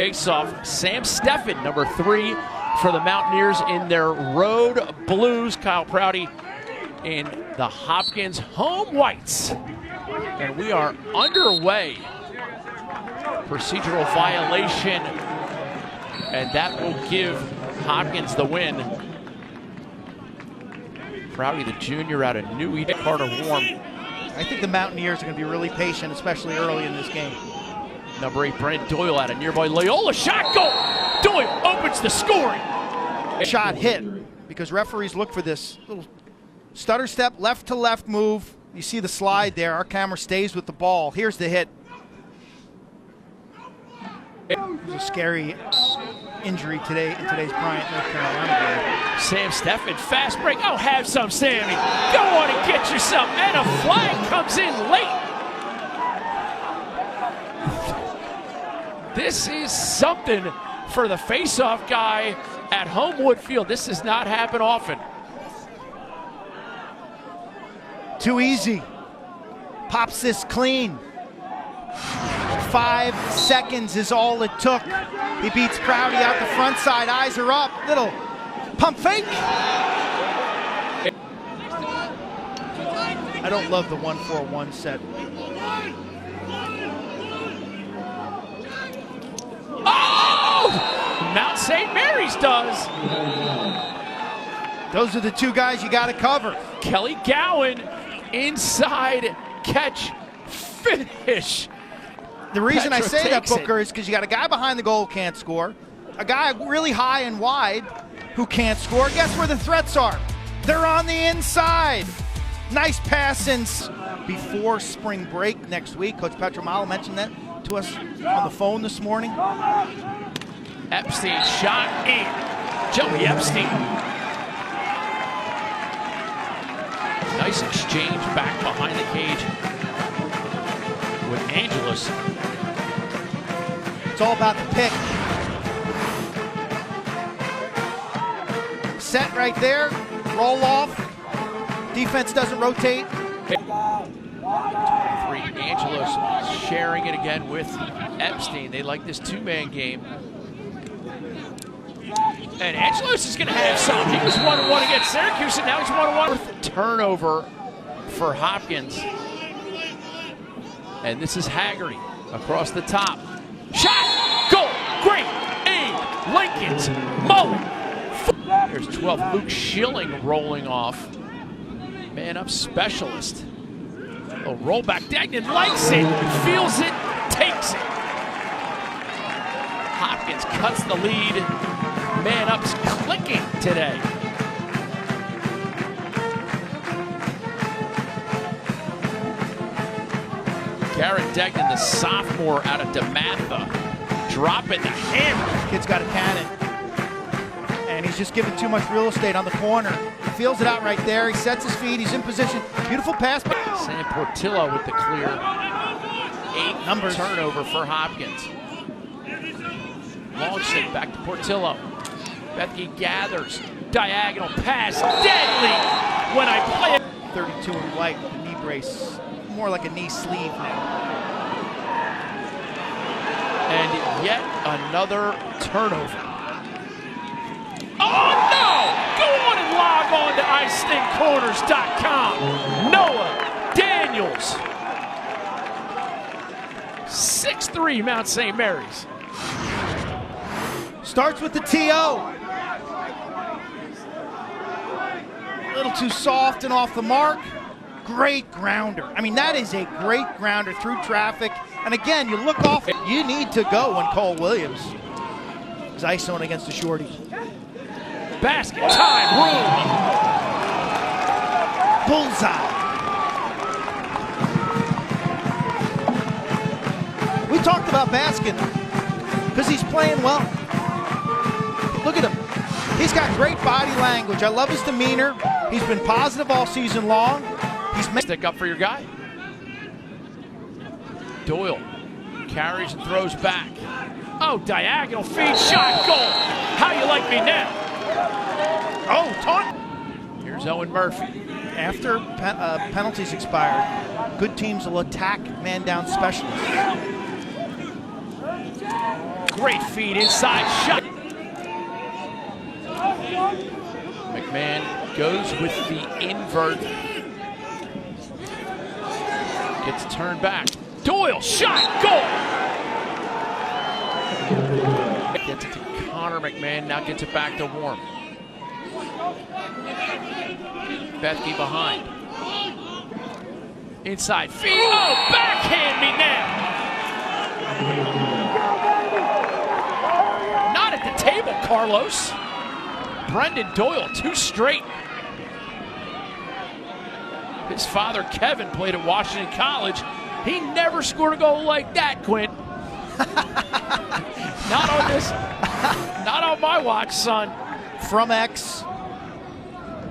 Face-off, Sam Steffen, number 3 for the Mountaineers in their road blues. Kyle Prouty in the Hopkins home whites. And we are underway. Procedural violation, and that will give Hopkins the win. Prouty, the junior out of New Eden, Carter Warm. I think the Mountaineers are going to be really patient, especially early in this game. Number 8, Brent Doyle out of nearby Loyola. Shot, goal! Doyle opens the scoring. Shot hit, because referees look for this little stutter step, left to left move. You see the slide there. Our camera stays with the ball. Here's the hit. It was a scary injury today in today's Bryant, North Carolina game. Sam Steffen, fast break. Oh, have some, Sammy. Go on and get yourself. And a flag comes in late. This is something for the face-off guy at Homewood Field. This does not happen often. Too easy. Pops this clean. 5 seconds is all it took. He beats Prouty out the front side. Eyes are up. Little pump fake. I don't love the 1-4-1 set. Oh! Mount St. Mary's does. Those are the two guys you got to cover. Kelly Gowan, inside catch, finish. The reason Petro I say that, takes Booker, is because you got a guy behind the goal who can't score, a guy really high and wide who can't score. Guess where the threats are? They're on the inside. Nice pass before spring break next week. Coach Petromalo mentioned that to us on the phone this morning. Epstein shot in. Joey Epstein. Nice exchange back behind the cage with Angelus. It's all about the pick. Set right there, roll off. Defense doesn't rotate. 3, Angelus sharing it again with Epstein. They like this 2-man game. And Angelus is going to have some. He was 1-1 against Syracuse, and now he's 1-1. Turnover for Hopkins. And this is Haggerty across the top. Shot! Goal! Great aim! Lincoln's mullet! There's 12. Luke Schilling rolling off. Man up specialist. A rollback. Dagnan likes it, feels it, takes it. Hopkins cuts the lead. Man up's clicking today. Garrett Degnan, the sophomore out of DeMatha, dropping the hammer. Kid's got a cannon. And he's just giving too much real estate on the corner. He feels it out right there. He sets his feet. He's in position. Beautiful pass. Sam Portillo with the clear. 8 numbers. Turnover for Hopkins. Long stick back to Portillo. Bethke gathers. Diagonal pass. Deadly when I play it. 32 in white. The knee brace. More like a knee sleeve now. And yet another turnover. Oh no! Go on and log on to IceThinkCorners.com. Noah Daniels. 6'3" Mount St. Mary's. Starts with the TO. A little too soft and off the mark. Great grounder. I mean, that is a great grounder through traffic. And again, you look off. You need to go when Cole Williams is isoing against the shorty. Basket time, room. Bullseye. We talked about Baskin because he's playing well. Look at him. He's got great body language. I love his demeanor. He's been positive all season long. Stick up for your guy. Doyle carries and throws back. Oh, diagonal feed, shot, goal. How you like me now? Oh, taunt. Here's Owen Murphy. After penalties expired, good teams will attack man-down specialists. great feed inside shot. McMahon goes with the invert. Gets turned back. Doyle, shot, goal! Gets it to Connor McMahon, now gets it back to Warm. Bethke behind. Inside feed, oh, backhand me now! Not at the table, Carlos. Brendan Doyle, 2 straight. His father, Kevin, played at Washington College. He never scored a goal like that, Quint. Not on this, not on my watch, son. From X,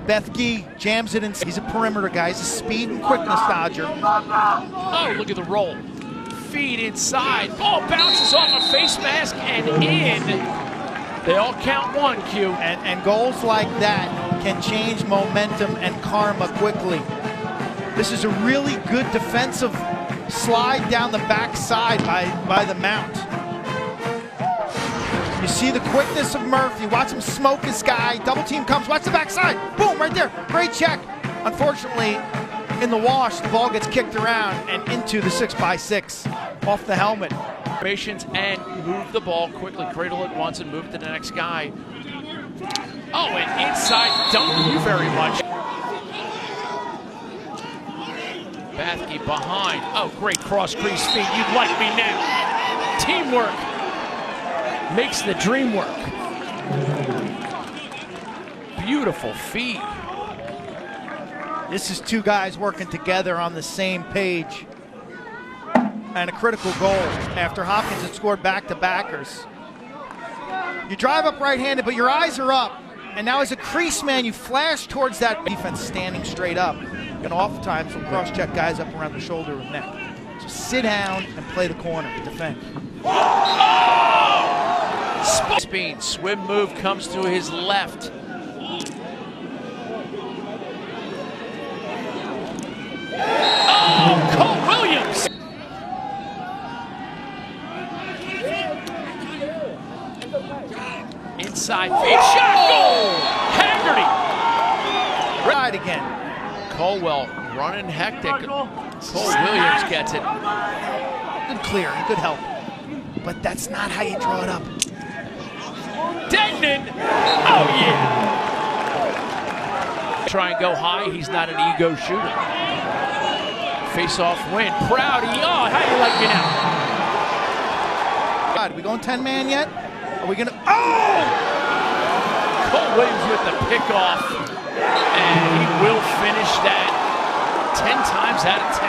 Bethke jams it in. He's a perimeter guy. He's a speed and quickness dodger. Oh, look at the roll. Feed inside. Ball bounces off a face mask and in. They all count 1, Q. And goals like that can change momentum and karma quickly. This is a really good defensive slide down the backside by the Mount. You see the quickness of Murphy. Watch him smoke his guy. Double team comes. Watch the backside. Boom, right there. Great check. Unfortunately, in the wash, the ball gets kicked around and into the 6x6 off the helmet. And move the ball quickly. Cradle it once and move it to the next guy. Oh, and inside. Don't you very much. Bethke behind. Oh, great cross crease feed. You'd like me now. Teamwork makes the dream work. Beautiful feed. This is 2 guys working together on the same page. And a critical goal after Hopkins had scored back-to-backers. You drive up right-handed, but your eyes are up. And now as a crease man, you flash towards that defense standing straight up. And oftentimes we'll cross-check guys up around the shoulder or neck. So sit down and play the corner, defend. Oh! Speed, swim move comes to his left. Oh, Cole Williams! Inside feed, shot, goal! Haggerty! Right again. Colwell running hectic. Cole Williams gets it. Good clear and good help. But that's not how you draw it up. Degnan! Oh, yeah! Try and go high. He's not an ego shooter. Face-off win. Proudy. Oh, how do you like me now? God, are we going 10-man yet? Are we going to... Oh! Cole Williams with the pickoff. And he will finish that 10 times out of 10.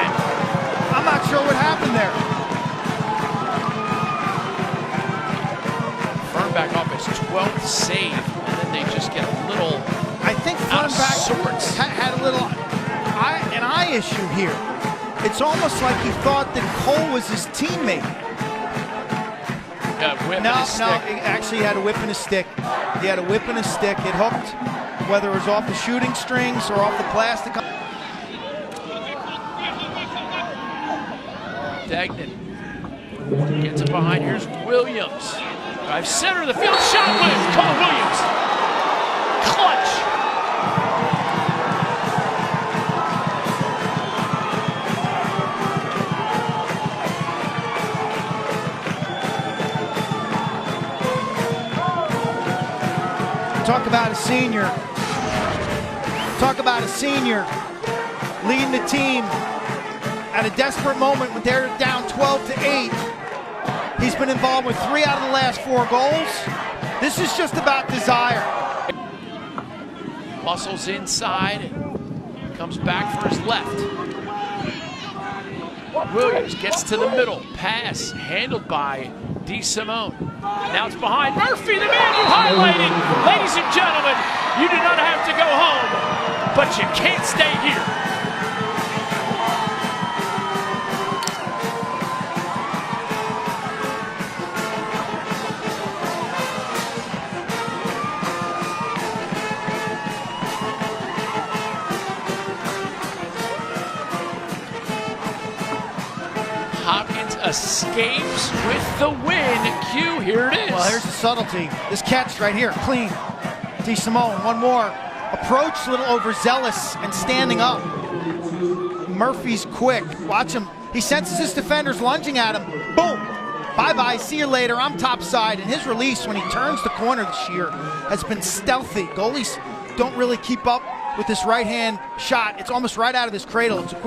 I'm not sure what happened there. Fernback off his 12th save, and then they just get a little I think Fernback had a little an eye issue here. It's almost like he thought that Cole was his teammate. No, he actually had a whip in his stick. He had a whip in his stick. It hooked, whether it was off the shooting strings or off the plastic. Degnan gets it behind. Here's Williams. Drive center of the field. Shot with Cole Williams. Clutch. Talk about a senior. Talk about a senior leading the team at a desperate moment when they're down 12-8. He's been involved with 3 out of the last 4 goals. This is just about desire. Muscles inside. Comes back for his left. Williams gets to the middle. Pass handled by DeSimone. Now it's behind Murphy, the man you highlighted. Ladies and gentlemen, you do not have to go home, but you can't stay here. Hopkins escapes with the win. Q, here it is. Well, here's the subtlety. This catch right here, clean. T. Simone, one more. Approach, a little overzealous and standing up. Murphy's quick. Watch him. He senses his defenders lunging at him. Boom. Bye-bye. See you later. I'm topside. And his release when he turns the corner this year has been stealthy. Goalies don't really keep up with this right-hand shot. It's almost right out of his cradle. It's a quick